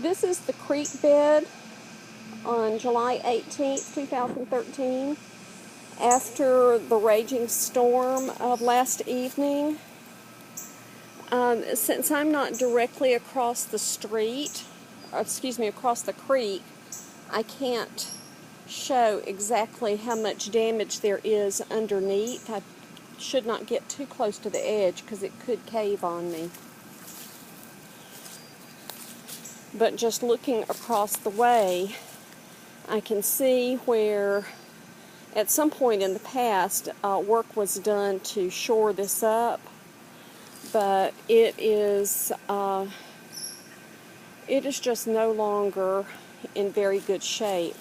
This is the creek bed on July 18th, 2013. After the raging storm of last evening, since I'm not directly across the street, across the creek, I can't show exactly how much damage there is underneath. I should not get too close to the edge because it could cave on me. But just looking across the way, I can see where at some point in the past work was done to shore this up, but it is just no longer in very good shape.